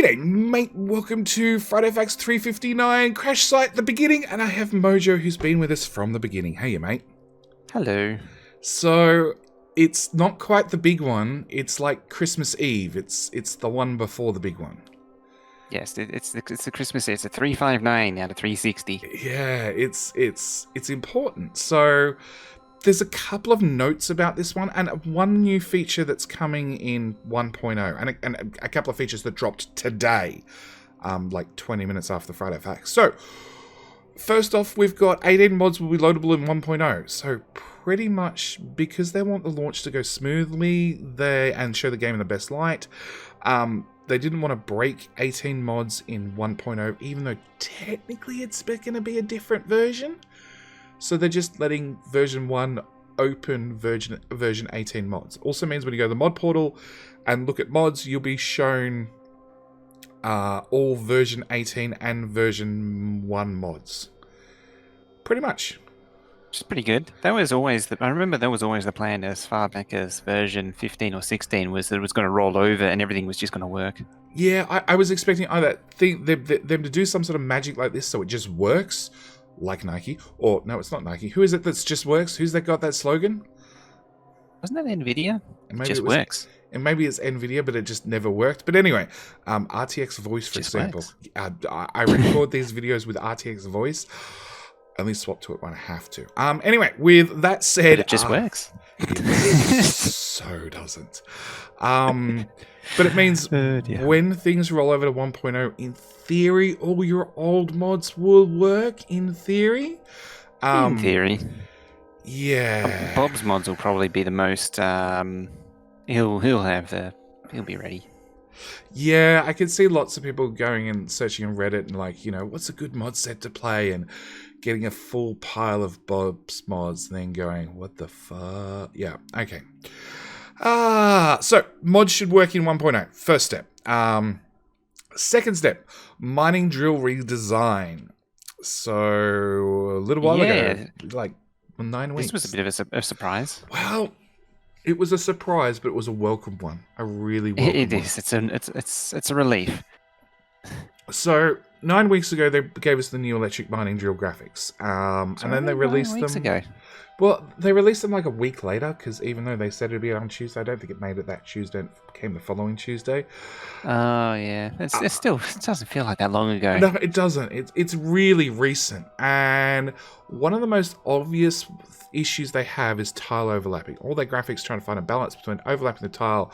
G'day, mate. Welcome to Friday Facts 359, Crash Site, the beginning, and I have Mojo, who's been with us from the beginning. Hey, you mate. Hello. So, it's not quite the big one. It's like Christmas Eve. It's the one before the big one. Yes, it's the Christmas. It's a 359 out of 360. Yeah, it's important. So, there's a couple of notes about this one, and one new feature that's coming in 1.0, and a couple of features that dropped today, like 20 minutes after the Friday Facts. So, first off, we've got 18 mods will be loadable in 1.0. So, pretty much because they want the launch to go smoothly and show the game in the best light, they didn't want to break 18 mods in 1.0, even though technically it's going to be a different version. So they're just letting version 1 open version 18 mods. Also means when you go to the mod portal and look at mods, you'll be shown all version 18 and version 1 mods. Pretty much. Which is pretty good. That was always I remember that was always the plan as far back as version 15 or 16 was that it was going to roll over and everything was just going to work. Yeah, I was expecting either them to do some sort of magic like this so it just works, like Nike, or no, it's not Nike. Who is it that's just works? Who's that got that slogan? Wasn't that NVIDIA? Maybe it just works. And maybe it's NVIDIA, but it just never worked. But anyway, RTX Voice, for example. I record these videos with RTX Voice. Only swap to it when I have to. Anyway, with that said... But it just works. It so doesn't. But it means when things roll over to 1.0, in theory, all your old mods will work, in theory. In theory. Yeah. Bob's mods will probably be the most... He'll be ready. Yeah, I can see lots of people going and searching on Reddit and like, what's a good mod set to play, and getting a full pile of Bob's mods and then going, what the fuck? Yeah, okay. So mods should work in 1.0. First step. Second step, mining drill redesign. So a little while ago, like 9 weeks. This was a bit of a surprise. Well, it was a surprise, but it was a welcome one. A really welcome one. It is. It's a relief. So 9 weeks ago, they gave us the new electric mining drill graphics, and then they released them. Ago. Well, they released them like a week later, because even though they said it'd be on Tuesday, I don't think it made it that Tuesday. It came the following Tuesday. Oh yeah, it doesn't feel like that long ago. No, it doesn't. It's really recent, and one of the most obvious issues they have is tile overlapping. All their graphics trying to find a balance between overlapping the tile,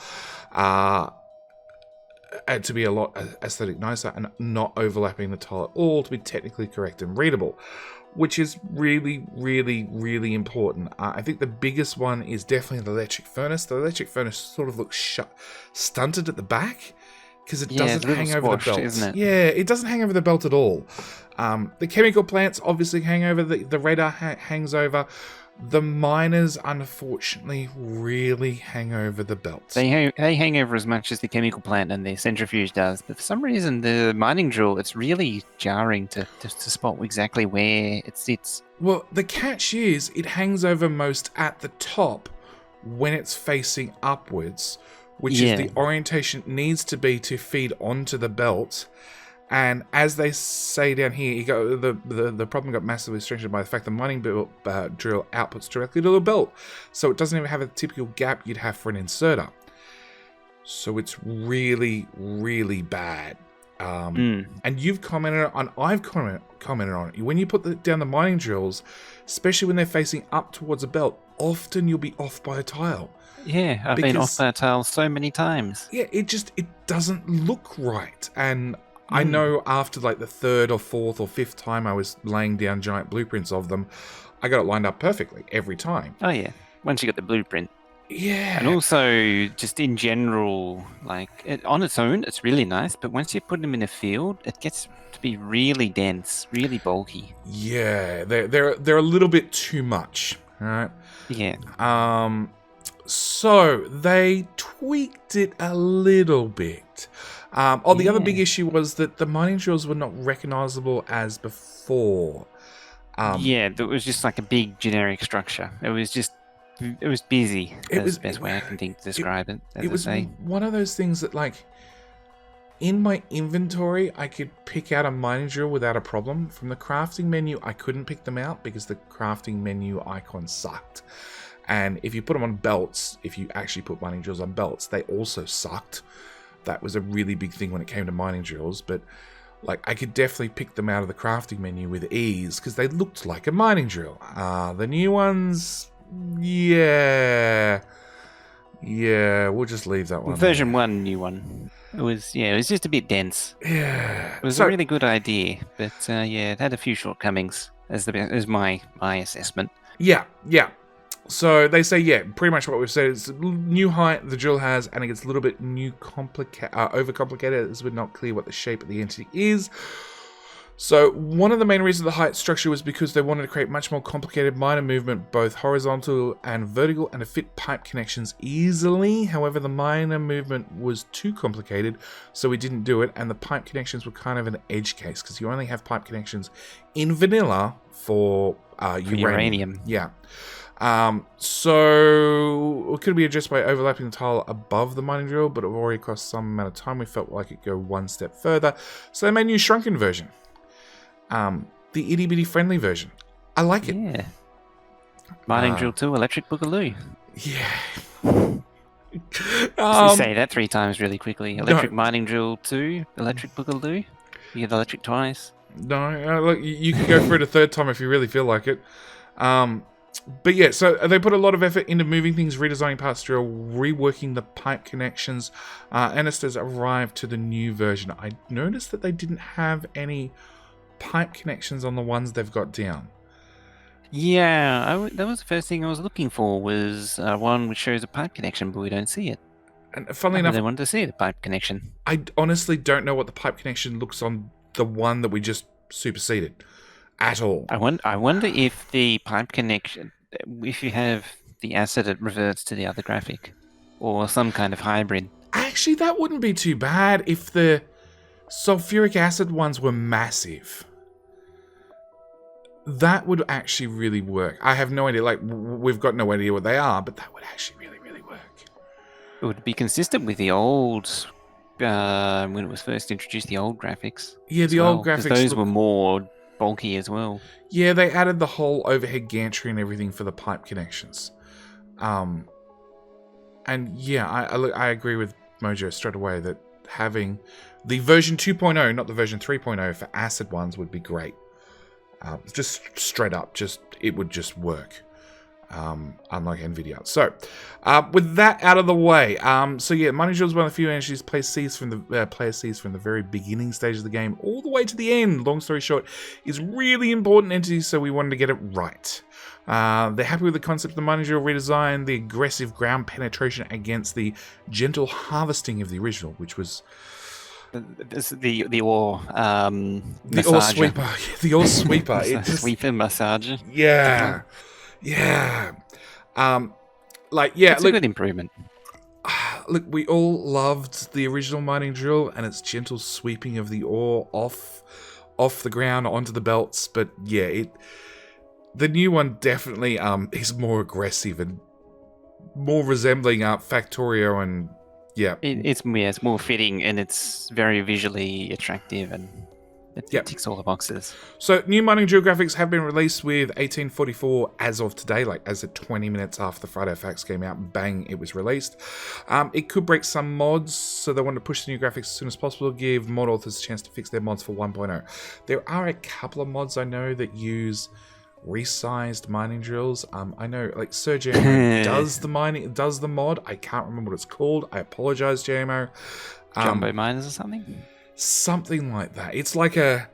and to be a lot aesthetic nicer, and not overlapping the tile at all to be technically correct and readable, which is really, really, really important. I think the biggest one is definitely the electric furnace. The electric furnace sort of looks stunted at the back because it doesn't hang over the belt. Isn't it? Yeah, it doesn't hang over the belt at all. The chemical plants obviously hang over. The radar hangs over. The miners, unfortunately, really hang over the belts. They hang over as much as the chemical plant and the centrifuge does, but for some reason, the mining drill, it's really jarring to spot exactly where it sits. Well, the catch is it hangs over most at the top when it's facing upwards, which is the orientation it needs to be to feed onto the belt. And as they say down here, the problem got massively strengthened by the fact the mining drill outputs directly to the belt. So it doesn't even have a typical gap you'd have for an inserter. So it's really, really bad. And you've commented on, I've commented on it. When you put down the mining drills, especially when they're facing up towards a belt, often you'll be off by a tile. Yeah, I've been off that tile so many times. Yeah, it doesn't look right. And I know after like the third or fourth or fifth time I was laying down giant blueprints of them, I got it lined up perfectly every time. Oh yeah, once you got the blueprint. Yeah. And also, just in general, like on its own, it's really nice, but once you put them in a field, it gets to be really dense, really bulky. Yeah, they're a little bit too much, right? Yeah. So they tweaked it a little bit. The other big issue was that the mining drills were not recognizable as before. It was just like a big generic structure. It was busy. That's the best way I can think to describe it. It was one of those things that, like, in my inventory, I could pick out a mining drill without a problem. From the crafting menu, I couldn't pick them out because the crafting menu icon sucked. And if you put them on belts, if you actually put mining drills on belts, they also sucked. That was a really big thing when it came to mining drills, but like I could definitely pick them out of the crafting menu with ease because they looked like a mining drill. The new ones, yeah, we'll just leave that one. Version 1, new one. It was just a bit dense. Yeah, It was a really good idea, but it had a few shortcomings, as my assessment. Yeah. So they say, pretty much what we've said is new height the drill has, and it gets a little bit overcomplicated as we're not clear what the shape of the entity is. So one of the main reasons the height structure was because they wanted to create much more complicated miner movement, both horizontal and vertical, and to fit pipe connections easily. However, the miner movement was too complicated, so we didn't do it, and the pipe connections were kind of an edge case, because you only have pipe connections in vanilla for uranium. Yeah. So it could be addressed by overlapping the tile above the mining drill, but it already cost some amount of time. We felt like it could go one step further, so they made a new shrunken version. The itty bitty friendly version. I like it. Yeah. Mining drill 2, electric boogaloo. Yeah. You say that 3 times really quickly. Electric mining drill 2, electric boogaloo. You get electric twice. No, look, you can go for it a third time if you really feel like it. But yeah, so they put a lot of effort into moving things, redesigning parts drill, reworking the pipe connections. Anastas arrived to the new version. I noticed that they didn't have any pipe connections on the ones they've got down. Yeah, that was the first thing I was looking for, was one which shows a pipe connection, but we don't see it. And funnily enough, I wanted to see the pipe connection. I honestly don't know what the pipe connection looks on the one that we just superseded at all. I wonder if the pipe connection, if you have the acid, it reverts to the other graphic, or some kind of hybrid. Actually, that wouldn't be too bad if the sulfuric acid ones were massive. That would actually really work. I have no idea. Like, we've got no idea what they are, but that would actually really, really work. It would be consistent with the old, when it was first introduced, the old graphics. Yeah, the old graphics. Those were more bulky as well. Yeah, they added the whole overhead gantry and everything for the pipe connections. And yeah, I agree with Mojo straight away that having the version 2.0, not the version 3.0 for acid ones would be great. Just straight up, it would just work. Unlike NVIDIA. So, with that out of the way, mining drill is one of the few energies player sees from the very beginning stage of the game all the way to the end. Long story short, is really important entity, so we wanted to get it right. They're happy with the concept of the mining drill redesign, the aggressive ground penetration against the gentle harvesting of the original, which was the ore the ore sweeper. The ore sweeper. Sweeper massager. Yeah. Yeah. It's a good improvement. Look, we all loved the original mining drill and its gentle sweeping of the ore off the ground onto the belts, but yeah, the new one definitely is more aggressive and more resembling Factorio, and yeah. It's more fitting, and it's very visually attractive, and it ticks all the boxes. So, new mining drill graphics have been released with 1844 as of today, like as of 20 minutes after the Friday Facts came out, bang, it was released. It could break some mods, so they want to push the new graphics as soon as possible, give mod authors a chance to fix their mods for 1.0. There are a couple of mods I know that use resized mining drills. I know, like Sir JMO does the mod. I can't remember what it's called. I apologize, JMO. Jumbo miners or something? Something like that. It's like the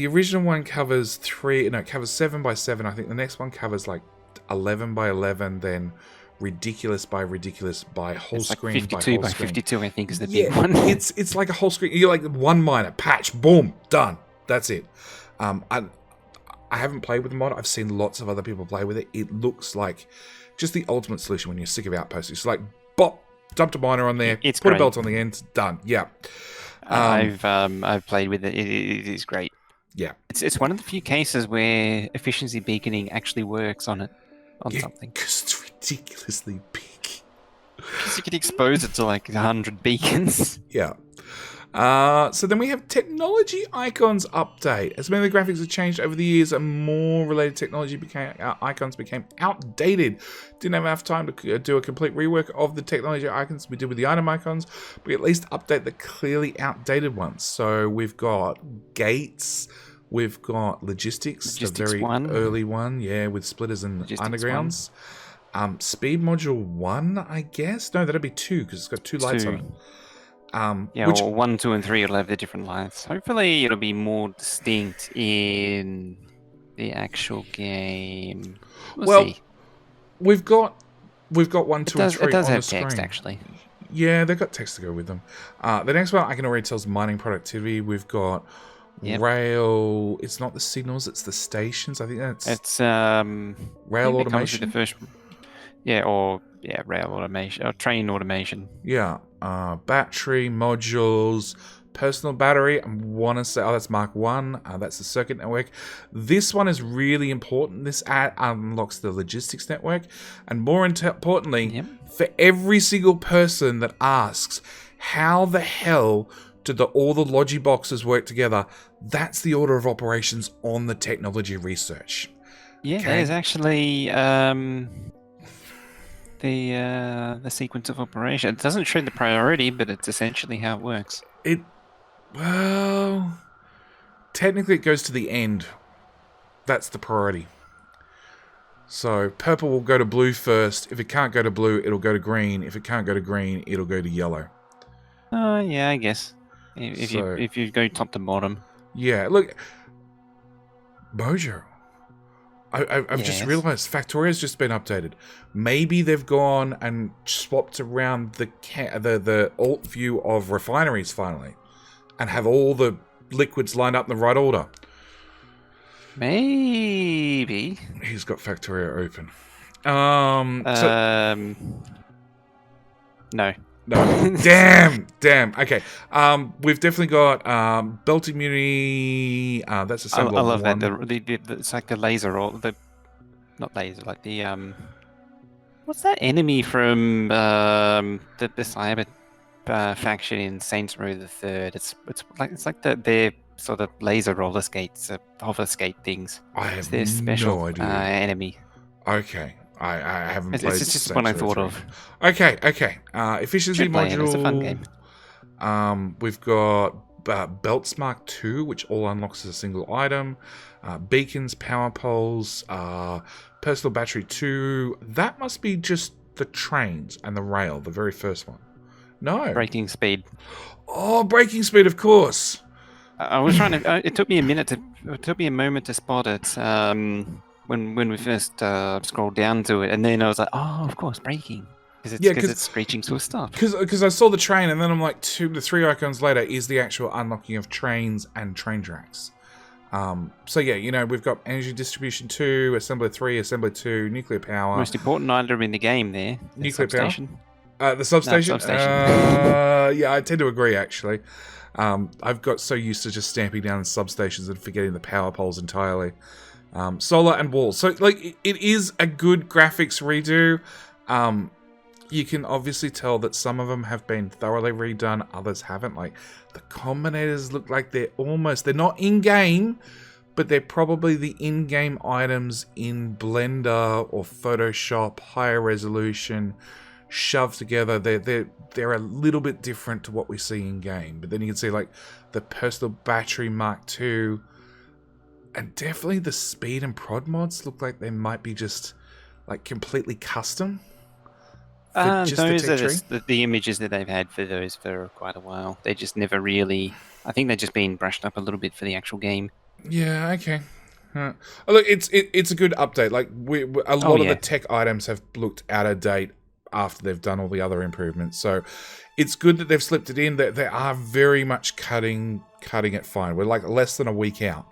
original one covers 7 by 7. I think the next one covers like 11 by 11, then ridiculous by ridiculous by whole it's screen like 52 by 52, I think, is the big one. it's like a whole screen. You're like one miner, patch, boom, done. That's it. I haven't played with the mod. I've seen lots of other people play with it. It looks like just the ultimate solution when you're sick of outposts. It's like, bop, dumped a miner on there, put great. A belt on the end, done. Yeah. I've played with it. It is great. Yeah. It's one of the few cases where efficiency beaconing actually works on something. Because it's ridiculously big. Because you can expose it to like 100 beacons. Yeah. So then we have technology icons update. As many of the graphics have changed over the years and more related technology icons became outdated. Didn't have enough time to do a complete rework of the technology icons we did with the item icons, but we at least update the clearly outdated ones. So we've got gates, we've got logistics the very early one, yeah, with splitters and undergrounds. Speed module 1, I guess? No, that'd be 2 because it's got 2 lights on it. Yeah, or 1, 2, and 3 will have the different lights. Hopefully it'll be more distinct in the actual game. We'll see. We've got 1, 2, and 3 on the screen. It does have text, actually. Yeah, they've got text to go with them. The next one I can already tell is mining productivity. We've got rail. It's not the signals, it's the stations. I think it's rail automation. The first, rail automation or train automation. Yeah, battery modules. Personal battery, I want to say, that's Mark 1. That's the circuit network. This one is really important. This unlocks the logistics network. And more importantly, for every single person that asks, how the hell did all the logi boxes work together? That's the order of operations on the technology research. Yeah, there's actually the sequence of operation. It doesn't show the priority, but it's essentially how it works. Well, technically it goes to the end. That's the priority. So purple will go to blue first. If it can't go to blue, it'll go to green. If it can't go to green, it'll go to yellow. Yeah, I guess. If you go top to bottom. Yeah, look, Mojo. I've just realised Factorio's just been updated. Maybe they've gone and swapped around the alt view of refineries finally, and have all the liquids lined up in the right order. Maybe. He's got Factorio open. No. Damn. Okay. We've definitely got belt immunity. That's a symbol. I love that. It's like the laser, or not laser, like the what's that enemy from the cyber faction in Saints Row the Third? It's like their sort of laser roller skates, hover skate things. I have their special no idea. Enemy. Okay. I haven't played. It's just what I thought of. Okay. Efficiency module. It's a fun game. We've got belts Mark 2, which all unlocks as a single item. Beacons, power poles, personal battery 2. That must be just the trains and the rail, the very first one. No. Braking speed. Oh, braking speed, of course. I was trying to. It took me a moment to spot it. When we first scrolled down to it, and then I was like, oh, of course, braking. Because it's screeching to a stop. Because I saw the train, and then I'm like, 2 to 3 icons later is the actual unlocking of trains and train tracks. So yeah, we've got energy distribution 2, assembly 3, assembly 2, nuclear power. Most important item in the game there. Nuclear substation. Power. The substation? No, substation. Yeah, I tend to agree, actually. I've got so used to just stamping down substations and forgetting the power poles entirely. Solar and walls. So, like, it is a good graphics redo. You can obviously tell that some of them have been thoroughly redone, others haven't. Like, the combinators look like they're not in-game, but they're probably the in-game items in Blender or Photoshop, higher resolution, shoved together. They're a little bit different to what we see in-game. But then you can see, like, the personal battery Mark II. And definitely the speed and prod mods look like they might be just, like, completely custom. Those are the images that they've had for those for quite a while. They just never really... I think they're just being brushed up a little bit for the actual game. Yeah, okay. Oh, look, it's a good update. Like, a lot of the tech items have looked out of date after they've done all the other improvements. So it's good that they've slipped it in. They are very much cutting it fine. We're like less than a week out.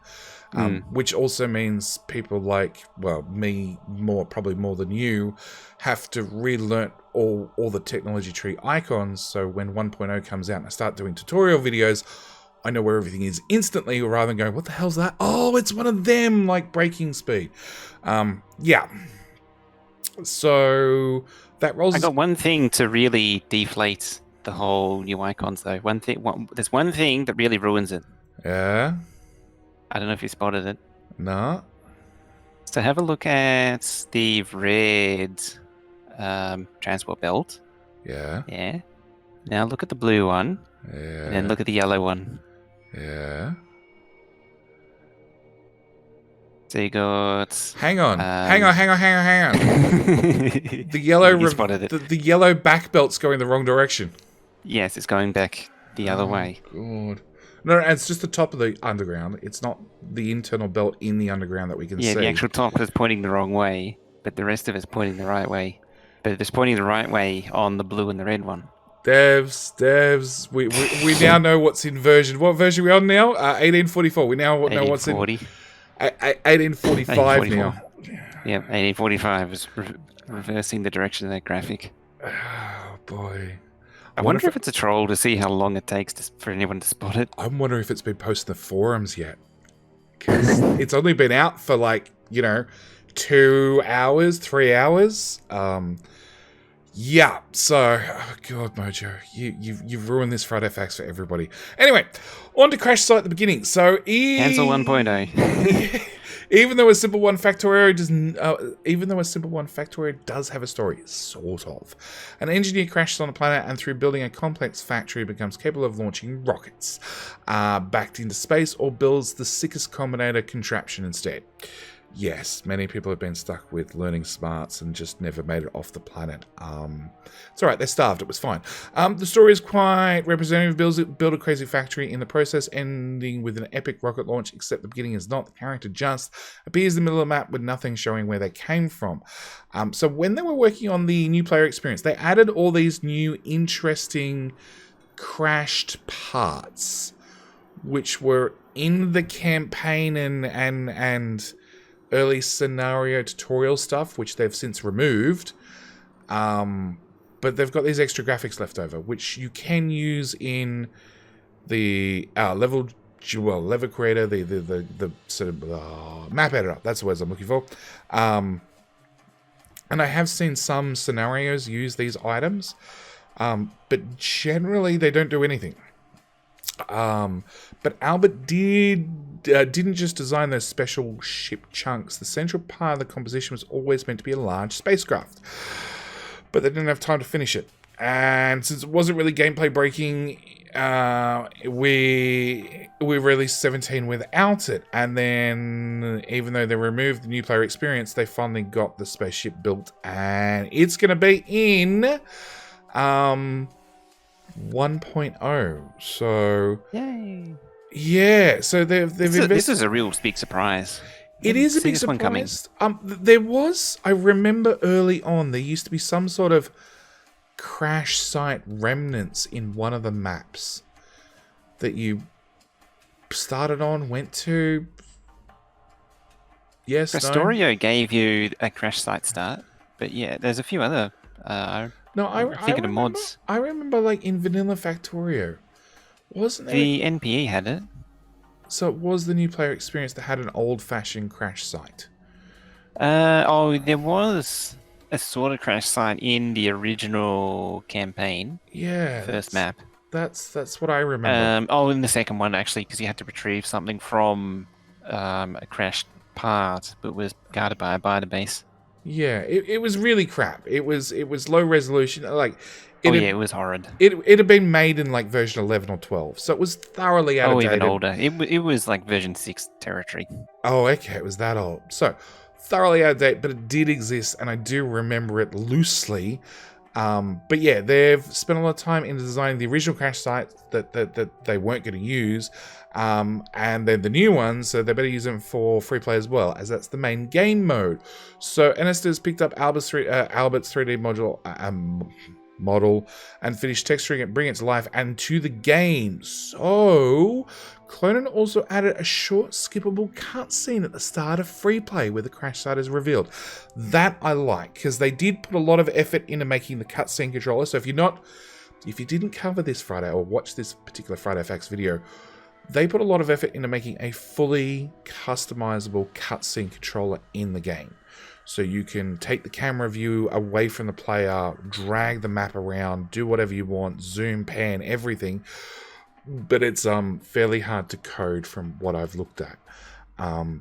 Which also means people like, well, me probably more than you, have to relearn all the technology tree icons. So when 1.0 comes out and I start doing tutorial videos, I know where everything is instantly, rather than going, what the hell's that? Oh, it's one of them, like braking speed. Yeah. So that rolls. I got one thing to really deflate the whole new icons though. There's one thing that really ruins it. Yeah. I don't know if you spotted it. No. So have a look at the red transport belt. Yeah. Yeah. Now look at the blue one. Yeah. And then look at the yellow one. Yeah. So you got. Hang on. Hang on. The yellow You spotted it. the yellow back belt's going the wrong direction. Yes, it's going back the other way. God. No, it's just the top of the underground. It's not the internal belt in the underground that we can see. Yeah, the actual top is pointing the wrong way, but the rest of it's pointing the right way. But it's pointing the right way on the blue and the red one. Devs, we now know what's in version. What version are we on now? 1844. We now know what's in 1845 now. Yeah, 1845 is reversing the direction of that graphic. Oh, boy. I wonder if it's a troll to see how long it takes for anyone to spot it. I'm wondering if it's been posted in the forums yet. Because it's only been out for 2 hours, 3 hours. Yeah, so, oh God, Mojo, you've ruined this Friday Facts for everybody. Anyway, on to Crash Site at the beginning. So, Cancel 1.0. Even though a simple one Factorio does have a story, sort of. An engineer crashes on a planet and through building a complex factory becomes capable of launching rockets backed into space or builds the sickest combinator contraption instead. Yes, many people have been stuck with learning smarts and just never made it off the planet. It's alright, they starved, it was fine. The story is quite representative. Build a crazy factory in the process, ending with an epic rocket launch, except the beginning is not. The character just appears in the middle of the map with nothing showing where they came from. So when they were working on the new player experience, they added all these new interesting crashed parts, which were in the campaign and early scenario tutorial stuff, which they've since removed. But they've got these extra graphics left over, which you can use in the level creator, the sort of map editor. That's the words I'm looking for. And I have seen some scenarios use these items, but generally they don't do anything. But Albert didn't just design those special ship chunks. The central part of the composition was always meant to be a large spacecraft, but they didn't have time to finish it. And since it wasn't really gameplay breaking, we released 17 without it. And then, even though they removed the new player experience, they finally got the spaceship built, and it's going to be in 1.0. So yay! Yeah, so they've invested. This is a real big surprise. It is a big surprise. There was, I remember early on, there used to be some sort of crash site remnants in one of the maps that you started on, went to. Yes, Factorio gave you a crash site start, but yeah, there's a few other. I remember, mods. I remember, like in Vanilla Factorio, wasn't there? The NPE had it. So it was the new player experience that had an old-fashioned crash site. There was a sort of crash site in the original campaign. Yeah. First map. That's what I remember. In the second one actually, because you had to retrieve something from a crashed part, but was guarded by a base. Yeah, it was really crap. It was low resolution. It was horrid. It had been made in like version 11 or 12, so it was thoroughly out of date. Even older. It was like version 6 territory. Oh, okay, it was that old. So thoroughly out of date, but it did exist, and I do remember it loosely. But yeah, they've spent a lot of time in designing the original crash sites that they weren't going to use, and then the new ones, so they better use them for free play as well, as that's the main game mode. So Anasta's picked up Albert's 3D model and finished texturing it, bringing it to life and to the game. So Clonan also added a short skippable cutscene at the start of free play where the crash site is revealed. That I like, because they did put a lot of effort into making the cutscene controller. So if you didn't cover this Friday or watch this particular Friday Facts video, they put a lot of effort into making a fully customizable cutscene controller in the game. So you can take the camera view away from the player, drag the map around, do whatever you want, zoom, pan, everything. But it's fairly hard to code from what I've looked at.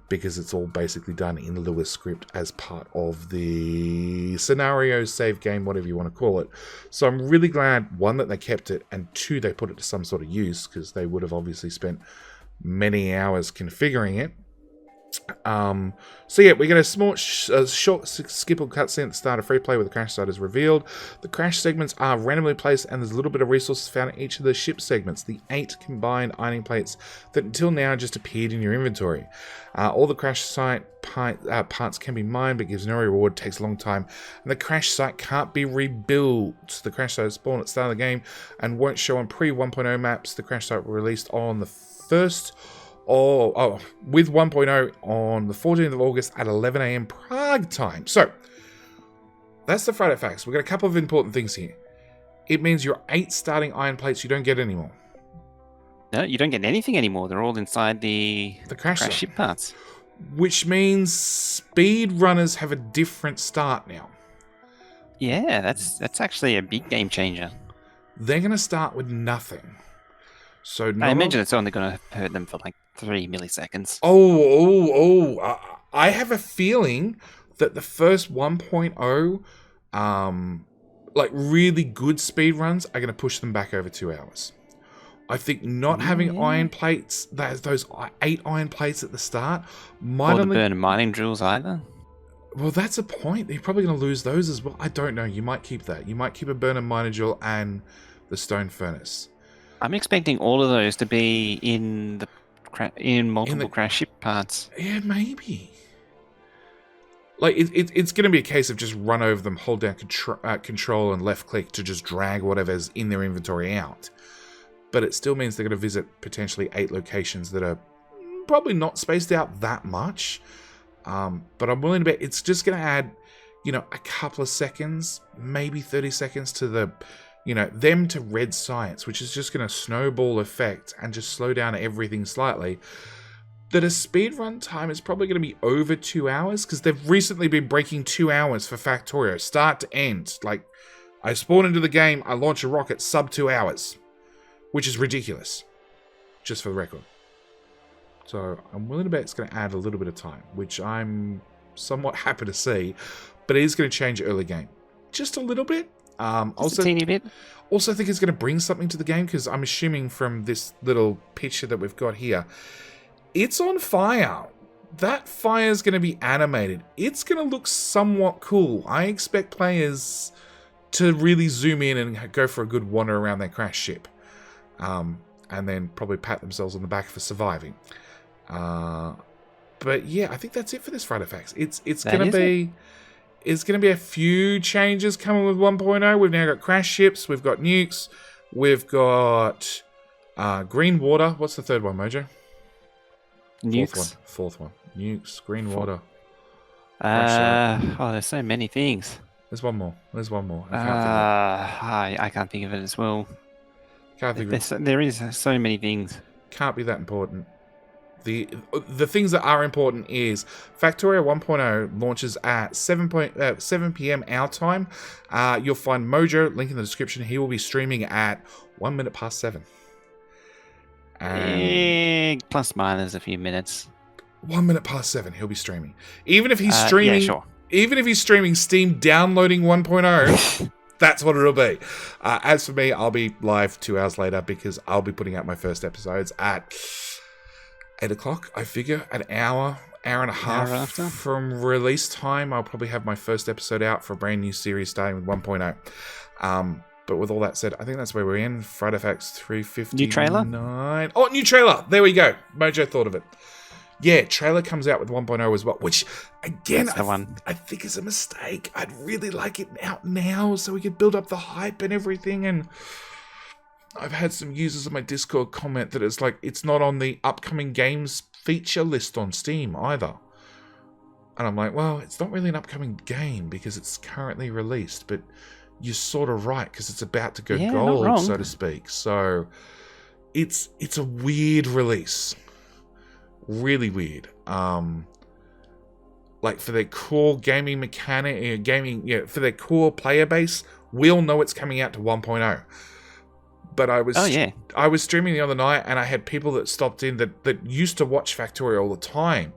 Because it's all basically done in Lua script as part of the scenario save game, whatever you want to call it. So I'm really glad, one, that they kept it, and two, they put it to some sort of use, because they would have obviously spent many hours configuring it. So yeah, we get a short skippable cutscene at the start of free play where the crash site is revealed. The crash segments are randomly placed, and there's a little bit of resources found in each of the ship segments. The 8 combined ironing plates that until now just appeared in your inventory. All the crash site parts can be mined, but gives no reward, takes a long time, and the crash site can't be rebuilt. The crash site is spawned at the start of the game and won't show on pre 1.0 maps. The crash site was released on the first with 1.0 on the 14th of August at 11 a.m. Prague time. So, that's the Friday Facts. We've got a couple of important things here. It means your 8 starting iron plates you don't get anymore. No, you don't get anything anymore. They're all inside the crash ship parts. Which means speed runners have a different start now. Yeah, that's actually a big game changer. They're going to start with nothing. So I imagine it's only going to hurt them for like 3 milliseconds. I have a feeling that the first 1.0, like really good speed runs, are going to push them back over 2 hours. I think not having iron plates, those 8 iron plates at the start, might or the burn mining drills either. Well, that's a point. You're probably going to lose those as well. I don't know. You might keep that. You might keep a burner miner drill and the stone furnace. I'm expecting all of those to be in multiple crash ship parts. Yeah, maybe. Like, it's going to be a case of just run over them, hold down control and left click to just drag whatever's in their inventory out. But it still means they're going to visit potentially 8 locations that are probably not spaced out that much. But I'm willing to bet it's just going to add, a couple of seconds, maybe 30 seconds to them to red science, which is just going to snowball effect and just slow down everything slightly. That a speedrun time is probably going to be over 2 hours, because they've recently been breaking 2 hours for Factorio, start to end. Like, I spawn into the game, I launch a rocket, sub 2 hours, which is ridiculous, just for the record. So I'm willing to bet it's going to add a little bit of time, which I'm somewhat happy to see, but it is going to change early game. Just a little bit. Also, a teeny bit. Also, I think it's going to bring something to the game, because I'm assuming from this little picture that we've got here, it's on fire. That fire is going to be animated. It's going to look somewhat cool. I expect players to really zoom in and go for a good wander around their crash ship. And then probably pat themselves on the back for surviving. But yeah, I think that's it for this Friday Facts. It's going to be a few changes coming with 1.0. We've now got crash ships, we've got nukes, we've got green water. What's the third one, Mojo? Nukes. Fourth one. Nukes, green water. There's so many things. There's one more. I can't think of it as well. There is so many things. Can't be that important. The things that are important is Factorio 1.0 launches at 7 p.m. our time. You'll find Mojo, link in the description. He will be streaming at 1 minute past 7. Plus minus a few minutes. 1 minute past 7, he'll be streaming. Even if he's streaming, yeah, sure. Even if he's streaming Steam downloading 1.0, that's what it'll be. As for me, I'll be live 2 hours later, because I'll be putting out my first episodes at 8 o'clock, I figure. An hour and a half from release time, I'll probably have my first episode out for a brand new series starting with 1.0. But with all that said, I think that's where we're in. Friday Facts 359. New trailer? Oh, new trailer! There we go. Mojo thought of it. Yeah, trailer comes out with 1.0 as well, which, again, I think is a mistake. I'd really like it out now so we could build up the hype and everything. And I've had some users on my Discord comment that it's not on the upcoming games feature list on Steam either. And I'm like, well, it's not really an upcoming game because it's currently released, but you're sort of right, because it's about to go gold, so to speak. So it's a weird release. Really weird. like for their core gaming mechanic, for their core player base, we'll know it's coming out to 1.0. But I was streaming the other night, and I had people that stopped in that used to watch Factorio all the time,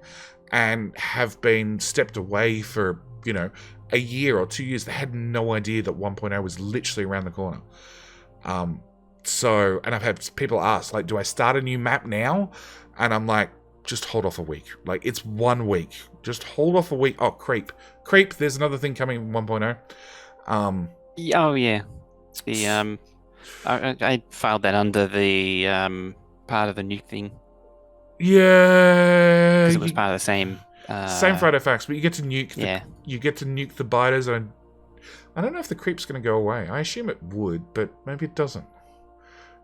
and have been stepped away for a year or 2 years. They had no idea that 1.0 was literally around the corner. So, and I've had people ask, like, do I start a new map now? And I'm like, just hold off a week. Like, it's 1 week. Just hold off a week. Oh, Creep. There's another thing coming in 1.0. Oh, yeah. The, I filed that under the part of the nuke thing. Yeah. Because it was part of the same... same Friday Facts, but you get to nuke you get to nuke the biters, and I don't know if the creep's going to go away. I assume it would, but maybe it doesn't.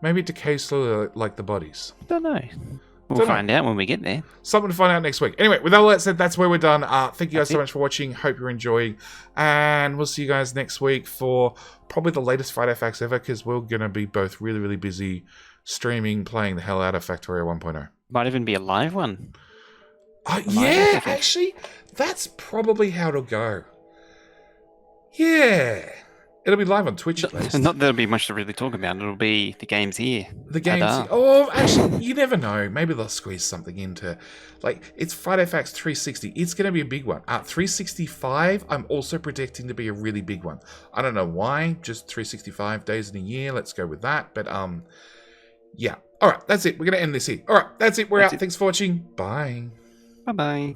Maybe it decays slowly like the bodies. Don't know. We'll find out when we get there. Something to find out next week. Anyway, with all that said, that's where we're done. Thank you guys so much for watching. Hope you're enjoying. And we'll see you guys next week for probably the latest Friday Facts ever, because we're going to be both really, really busy streaming, playing the hell out of Factorio 1.0. Might even be a live one. Yeah, actually, that's probably how it'll go. Yeah. It'll be live on Twitch at least. Not that there'll be much to really talk about. It'll be the games here. The games here. Oh, actually, you never know. Maybe they'll squeeze something into... Like, it's Friday Facts 360. It's going to be a big one. 365, I'm also predicting to be a really big one. I don't know why. Just 365 days in a year. Let's go with that. But, yeah. All right, that's it. We're going to end this here. All right, that's it. We're out. Thanks for watching. Bye. Bye-bye.